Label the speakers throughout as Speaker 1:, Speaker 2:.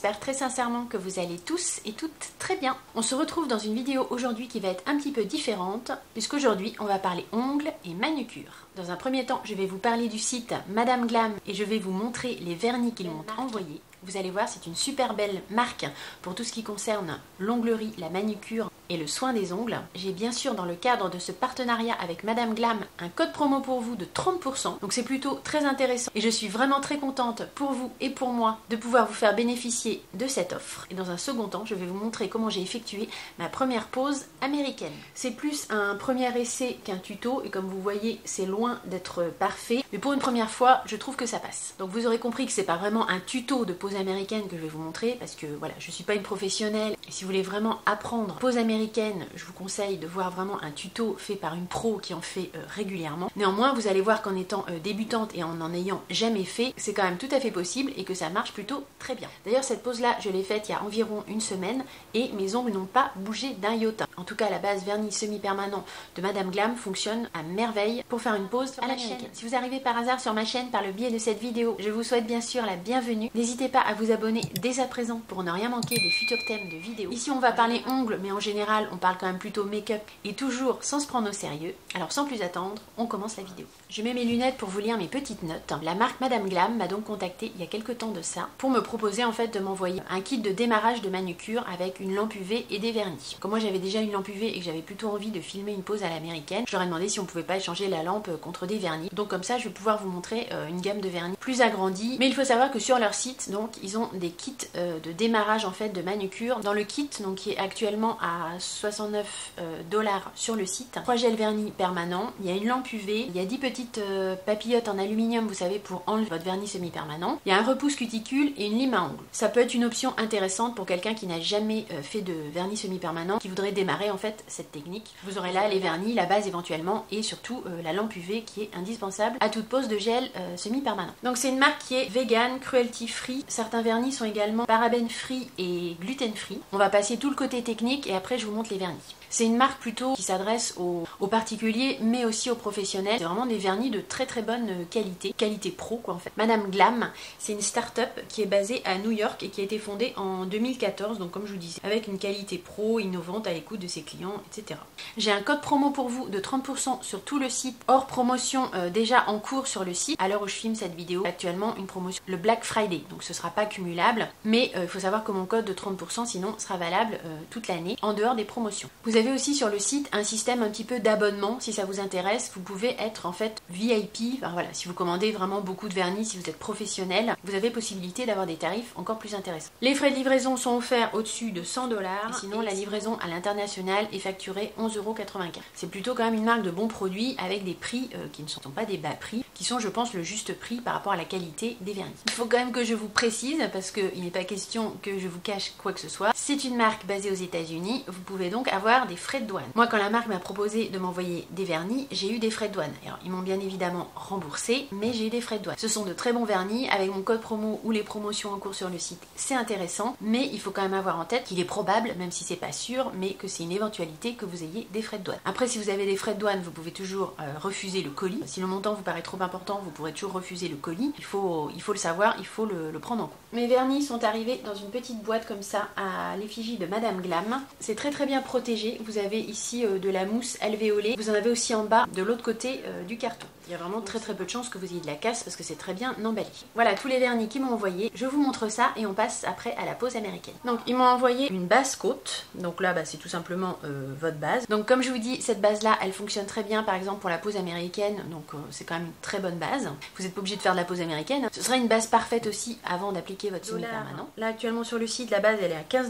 Speaker 1: j'espère très sincèrement que vous allez tous et toutes très bien. On se retrouve dans une vidéo aujourd'hui qui va être un petit peu différente, puisqu'aujourd'hui on va parler ongles et manucure. Dans un premier temps, je vais vous parler du site Madame Glam et je vais vous montrer les vernis qu'ils m'ont envoyés. Vous allez voir, c'est une super belle marque pour tout ce qui concerne l'onglerie, la manucure et le soin des ongles. J'ai bien sûr dans le cadre de ce partenariat avec Madame Glam un code promo pour vous de 30%, donc c'est plutôt très intéressant et je suis vraiment très contente pour vous et pour moi de pouvoir vous faire bénéficier de cette offre. Et dans un second temps, je vais vous montrer comment j'ai effectué ma première pose américaine. C'est plus un premier essai qu'un tuto et comme vous voyez, c'est loin d'être parfait, mais pour une première fois, je trouve que ça passe. Donc vous aurez compris que c'est pas vraiment un tuto de pose américaine que je vais vous montrer parce que voilà, je suis pas une professionnelle et si vous voulez vraiment apprendre pose américaine, je vous conseille de voir vraiment un tuto fait par une pro qui en fait régulièrement. Néanmoins, vous allez voir qu'en étant débutante et en n'en ayant jamais fait, c'est quand même tout à fait possible et que ça marche plutôt très bien. D'ailleurs, cette pose-là, je l'ai faite il y a environ une semaine et mes ongles n'ont pas bougé d'un iota. En tout cas, la base vernis semi-permanent de Madame Glam fonctionne à merveille pour faire une pose à l'américaine. Si vous arrivez par hasard sur ma chaîne par le biais de cette vidéo, je vous souhaite bien sûr la bienvenue. N'hésitez pas à vous abonner dès à présent pour ne rien manquer des futurs thèmes de vidéos. Ici, on va parler ongles, mais en général, on parle quand même plutôt make-up et toujours sans se prendre au sérieux. Alors sans plus attendre, on commence la vidéo. Je mets mes lunettes pour vous lire mes petites notes. La marque Madame Glam m'a donc contacté il y a quelques temps de ça pour me proposer en fait de m'envoyer un kit de démarrage de manucure avec une lampe UV et des vernis. Comme moi j'avais déjà une lampe UV et que j'avais plutôt envie de filmer une pose à l'américaine, je leur ai demandé si on pouvait pas échanger la lampe contre des vernis. Donc comme ça je vais pouvoir vous montrer une gamme de vernis plus agrandie. Mais il faut savoir que sur leur site, donc ils ont des kits de démarrage en fait de manucure. Dans le kit, donc qui est actuellement à 69 $ sur le site, 3 gels vernis permanents, il y a une lampe UV, il y a 10 petites papillotes en aluminium, vous savez, pour enlever votre vernis semi-permanent, il y a un repousse cuticule et une lime à ongles. Ça peut être une option intéressante pour quelqu'un qui n'a jamais fait de vernis semi-permanent, qui voudrait démarrer en fait cette technique. Vous aurez là les vernis, la base éventuellement et surtout la lampe UV qui est indispensable à toute pose de gel semi-permanent. Donc c'est une marque qui est vegan, cruelty free, certains vernis sont également paraben free et gluten free. On va passer tout le côté technique et après je vous montre les vernis. C'est une marque plutôt qui s'adresse aux particuliers mais aussi aux professionnels. C'est vraiment des vernis de très très bonne qualité, qualité pro quoi en fait. Madame Glam, c'est une start-up qui est basée à New York et qui a été fondée en 2014, donc comme je vous disais, avec une qualité pro, innovante, à l'écoute de ses clients, etc. J'ai un code promo pour vous de 30% sur tout le site, hors promotion déjà en cours sur le site. À l'heure où je filme cette vidéo, actuellement une promotion, le Black Friday, donc ce sera pas cumulable, mais il faut savoir que mon code de 30% sinon sera valable toute l'année, en dehors des promotions. Vous avez aussi sur le site un système un petit peu d'abonnement, si ça vous intéresse, vous pouvez être en fait VIP, enfin voilà, si vous commandez vraiment beaucoup de vernis, si vous êtes professionnel, vous avez possibilité d'avoir des tarifs encore plus intéressants. Les frais de livraison sont offerts au-dessus de 100 $, sinon la livraison à l'international est facturée 11,95 €. C'est plutôt quand même une marque de bons produits avec des prix qui ne sont pas des bas prix, qui sont je pense le juste prix par rapport à la qualité des vernis. Il faut quand même que je vous précise, parce qu'il n'est pas question que je vous cache quoi que ce soit, c'est une marque basée aux États-Unis, vous pouvez donc avoir des frais de douane. Moi quand la marque m'a proposé de m'envoyer des vernis, j'ai eu des frais de douane. Alors ils m'ont bien évidemment remboursé, mais j'ai eu des frais de douane. Ce sont de très bons vernis, avec mon code promo ou les promotions en cours sur le site, c'est intéressant, mais il faut quand même avoir en tête qu'il est probable, même si c'est pas sûr, mais que c'est une éventualité que vous ayez des frais de douane. Après si vous avez des frais de douane, vous pouvez toujours refuser le colis. Si le montant vous paraît trop important, vous pourrez toujours refuser le colis. Il faut le savoir, il faut le prendre en compte. Mes vernis sont arrivés dans une petite boîte comme ça à l'effigie de Madame Glam. C'est très très bien protégé. Vous avez ici de la mousse alvéolée. Vous en avez aussi en bas de l'autre côté du carton. Il y a vraiment très très peu de chances que vous ayez de la casse parce que c'est très bien emballé. Voilà tous les vernis qu'ils m'ont envoyé. Je vous montre ça et on passe après à la pose américaine. Donc ils m'ont envoyé une base côte. Donc là c'est tout simplement votre base. Donc comme je vous dis, cette base là elle fonctionne très bien par exemple pour la pose américaine. Donc c'est quand même une très bonne base. Vous n'êtes pas obligé de faire de la pose américaine. Ce sera une base parfaite aussi avant d'appliquer votre semi-permanent. Là actuellement sur le site la base elle est à 15,37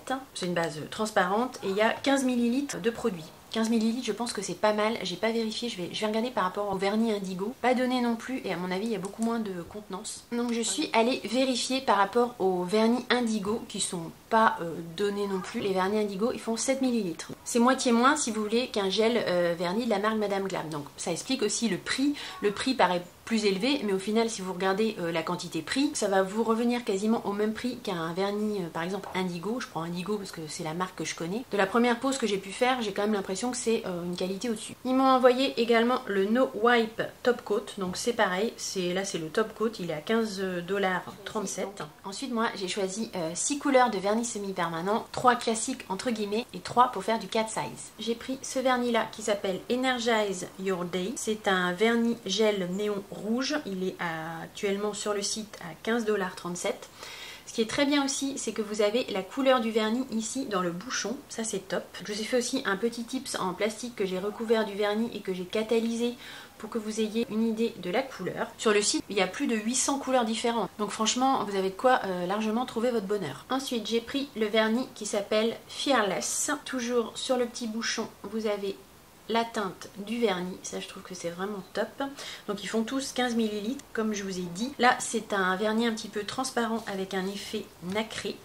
Speaker 1: $. C'est une base transparente et il y a 15 ml de produit. 15 ml, je pense que c'est pas mal. J'ai pas vérifié, je vais regarder par rapport au vernis indigo. Pas donné non plus et à mon avis il y a beaucoup moins de contenance. Donc je suis allée vérifier par rapport aux vernis indigo qui sont pas donner non plus. Les vernis indigo, ils font 7 ml. C'est moitié moins si vous voulez qu'un gel vernis de la marque Madame Glam. Donc ça explique aussi le prix. Le prix paraît plus élevé, mais au final si vous regardez la quantité prix, ça va vous revenir quasiment au même prix qu'un vernis par exemple indigo. Je prends indigo parce que c'est la marque que je connais. De la première pose que j'ai pu faire, j'ai quand même l'impression que c'est une qualité au-dessus. Ils m'ont envoyé également le No Wipe Top Coat, donc c'est pareil, là c'est le Top Coat, il est à 15,37 $. Ensuite moi j'ai choisi 6 couleurs de vernis semi-permanent, 3 classiques entre guillemets et 3 pour faire du cat size. J'ai pris ce vernis là qui s'appelle Energize Your Day, c'est un vernis gel néon rouge, il est actuellement sur le site à 15,37 $. Ce qui est très bien aussi, c'est que vous avez la couleur du vernis ici dans le bouchon, ça c'est top. Je vous ai fait aussi un petit tips en plastique que j'ai recouvert du vernis et que j'ai catalysé pour que vous ayez une idée de la couleur. Sur le site, il y a plus de 800 couleurs différentes, donc franchement, vous avez de quoi largement trouver votre bonheur. Ensuite, j'ai pris le vernis qui s'appelle Fearless. Toujours sur le petit bouchon, vous avez la teinte du vernis, ça je trouve que c'est vraiment top. Donc ils font tous 15 ml comme je vous ai dit. Là c'est un vernis un petit peu transparent avec un effet nacré.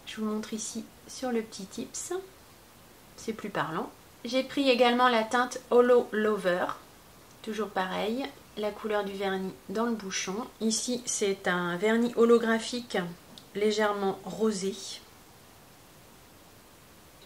Speaker 1: Je vous montre ici sur le petit tips, c'est plus parlant. J'ai pris également la teinte Holo Lover, toujours pareil, la couleur du vernis dans le bouchon. Ici c'est un vernis holographique légèrement rosé.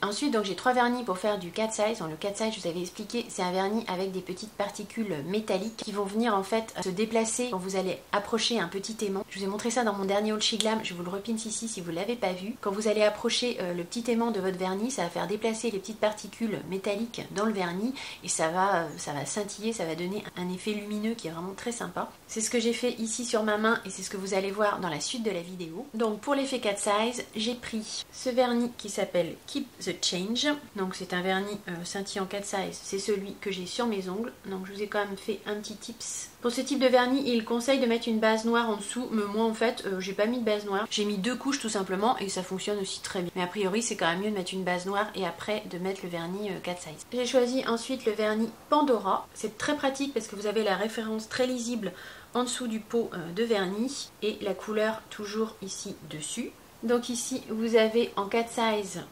Speaker 1: Ensuite, donc j'ai 3 vernis pour faire du cat size. Donc, le cat size, je vous avais expliqué, c'est un vernis avec des petites particules métalliques qui vont venir en fait se déplacer quand vous allez approcher un petit aimant. Je vous ai montré ça dans mon dernier haul chez Glam, je vous le repince ici si vous ne l'avez pas vu. Quand vous allez approcher le petit aimant de votre vernis, ça va faire déplacer les petites particules métalliques dans le vernis et ça va scintiller, ça va donner un effet lumineux qui est vraiment très sympa. C'est ce que j'ai fait ici sur ma main et c'est ce que vous allez voir dans la suite de la vidéo. Donc pour l'effet cat size, j'ai pris ce vernis qui s'appelle Keep the Change, donc c'est un vernis scintillant cat size, c'est celui que j'ai sur mes ongles, donc je vous ai quand même fait un petit tips. Pour ce type de vernis, il conseille de mettre une base noire en dessous, mais moi en fait j'ai pas mis de base noire, j'ai mis 2 couches tout simplement et ça fonctionne aussi très bien. Mais a priori c'est quand même mieux de mettre une base noire et après de mettre le vernis cat size. J'ai choisi ensuite le vernis Pandora, c'est très pratique parce que vous avez la référence très lisible en dessous du pot de vernis et la couleur toujours ici dessus. Donc ici vous avez en cat size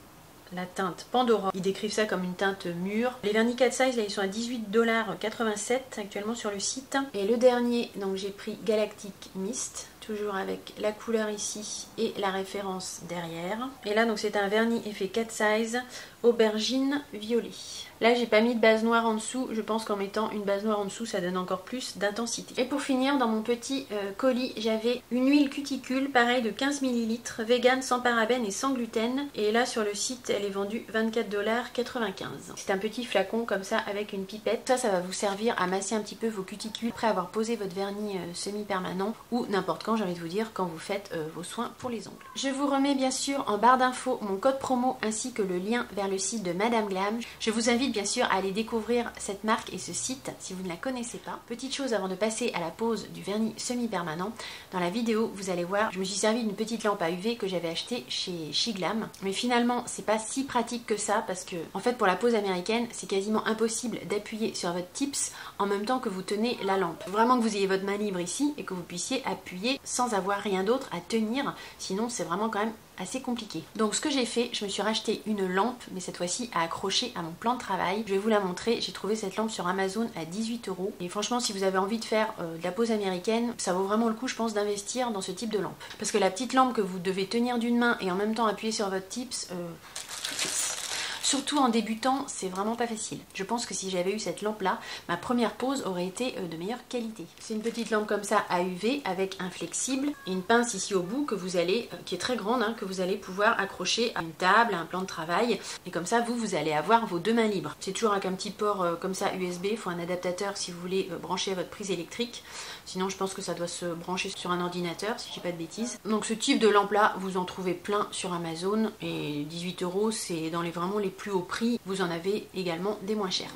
Speaker 1: la teinte Pandora, ils décrivent ça comme une teinte mûre. Les vernis cat size là ils sont à 18,87 $ actuellement sur le site. Et le dernier, donc j'ai pris Galactic Mist, toujours avec la couleur ici et la référence derrière. Et là donc c'est un vernis effet cat size aubergine violet. Là j'ai pas mis de base noire en dessous, je pense qu'en mettant une base noire en dessous ça donne encore plus d'intensité. Et pour finir, dans mon petit colis j'avais une huile cuticule pareil de 15 ml, vegan, sans parabènes et sans gluten. Et là sur le site elle est vendue 24,95 $. C'est un petit flacon comme ça avec une pipette. Ça va vous servir à masser un petit peu vos cuticules après avoir posé votre vernis semi-permanent ou n'importe quand, j'ai envie de vous dire, quand vous faites vos soins pour les ongles. Je vous remets bien sûr en barre d'infos mon code promo ainsi que le lien vers le site de Madame Glam. Je vous invite bien sûr à aller découvrir cette marque et ce site si vous ne la connaissez pas. Petite chose avant de passer à la pose du vernis semi-permanent, dans la vidéo vous allez voir, je me suis servi d'une petite lampe à UV que j'avais achetée chez Glam, mais finalement c'est pas si pratique que ça parce que en fait pour la pose américaine c'est quasiment impossible d'appuyer sur votre tips en même temps que vous tenez la lampe. Vraiment que vous ayez votre main libre ici et que vous puissiez appuyer sans avoir rien d'autre à tenir, sinon c'est vraiment quand même assez compliqué. Donc ce que j'ai fait, je me suis racheté une lampe, mais cette fois-ci à accrocher à mon plan de travail. Je vais vous la montrer, j'ai trouvé cette lampe sur Amazon à 18 €. Et franchement, si vous avez envie de faire de la pose américaine, ça vaut vraiment le coup, je pense, d'investir dans ce type de lampe. Parce que la petite lampe que vous devez tenir d'une main et en même temps appuyer sur votre tips, surtout en débutant, c'est vraiment pas facile. Je pense que si j'avais eu cette lampe là, ma première pose aurait été de meilleure qualité. C'est une petite lampe comme ça à UV avec un flexible et une pince ici au bout que vous allez, qui est très grande, hein, que vous allez pouvoir accrocher à une table, à un plan de travail. Et comme ça, vous allez avoir vos 2 mains libres. C'est toujours avec un petit port comme ça USB, il faut un adaptateur si vous voulez brancher votre prise électrique. Sinon, je pense que ça doit se brancher sur un ordinateur, si je dis pas de bêtises. Donc ce type de lampe là, vous en trouvez plein sur Amazon et 18 €, c'est dans vraiment les plus hauts prix. Vous en avez également des moins chers.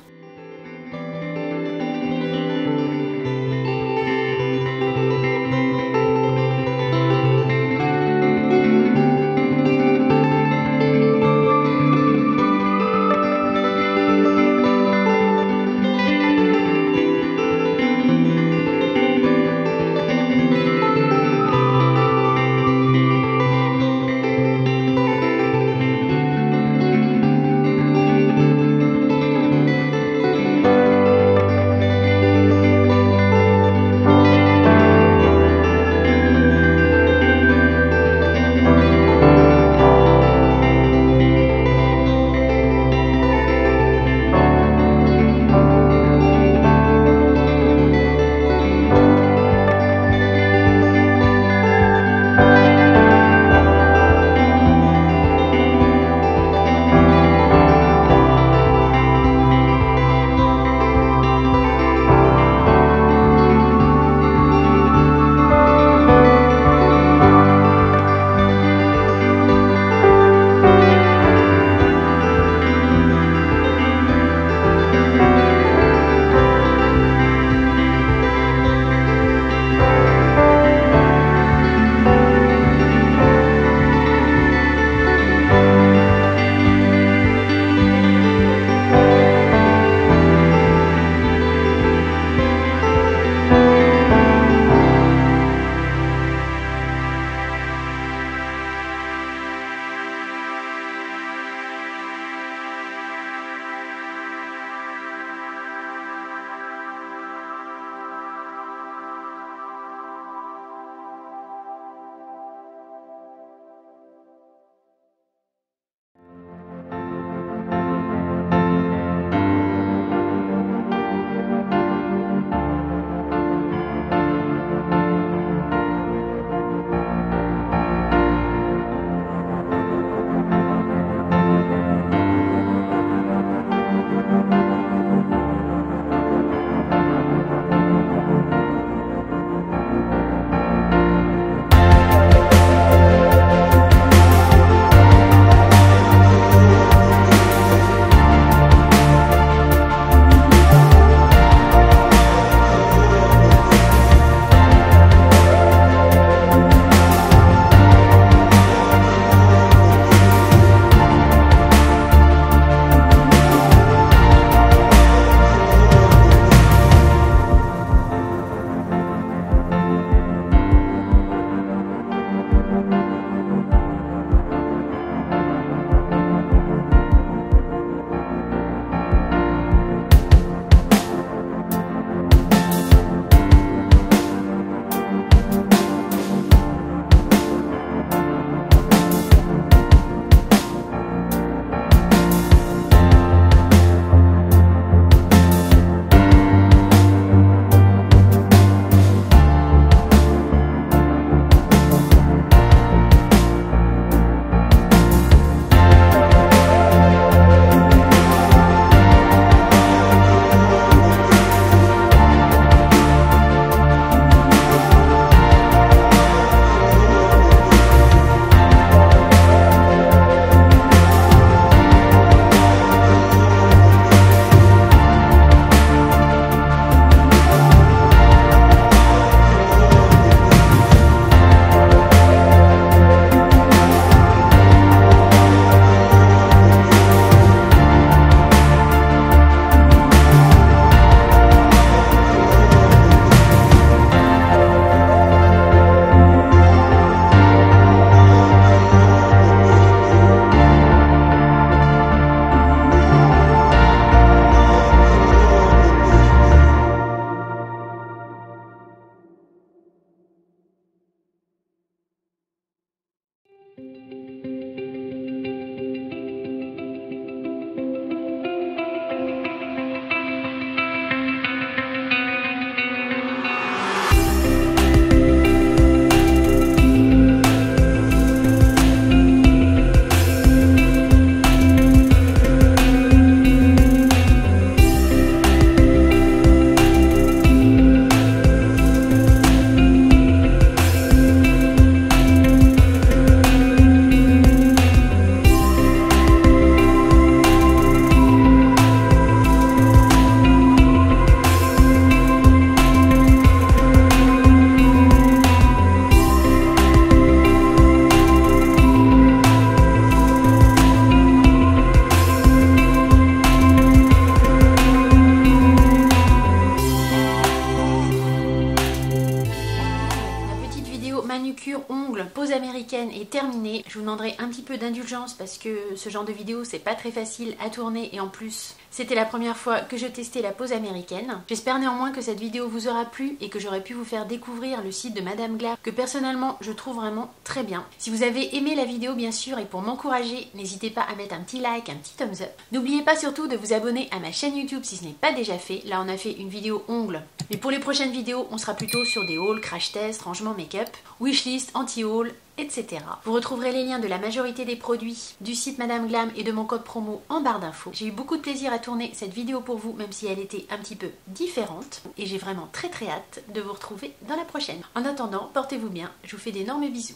Speaker 1: américaine est terminée. Je vous demanderai un petit peu d'indulgence parce que ce genre de vidéo c'est pas très facile à tourner et en plus c'était la première fois que je testais la pose américaine. J'espère néanmoins que cette vidéo vous aura plu et que j'aurai pu vous faire découvrir le site de Madame Glam que personnellement je trouve vraiment très bien. Si vous avez aimé la vidéo bien sûr et pour m'encourager, n'hésitez pas à mettre un petit like, un petit thumbs up. N'oubliez pas surtout de vous abonner à ma chaîne YouTube si ce n'est pas déjà fait. Là on a fait une vidéo ongles. Mais pour les prochaines vidéos, on sera plutôt sur des hauls, crash test, rangement make-up, wishlist, anti-haul, etc. Vous retrouverez les liens de la majorité des produits du site Madame Glam et de mon code promo en barre d'infos. J'ai eu beaucoup de plaisir à tourner cette vidéo pour vous, même si elle était un petit peu différente. Et j'ai vraiment très hâte de vous retrouver dans la prochaine. En attendant, portez-vous bien. Je vous fais d'énormes bisous.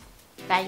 Speaker 1: Bye!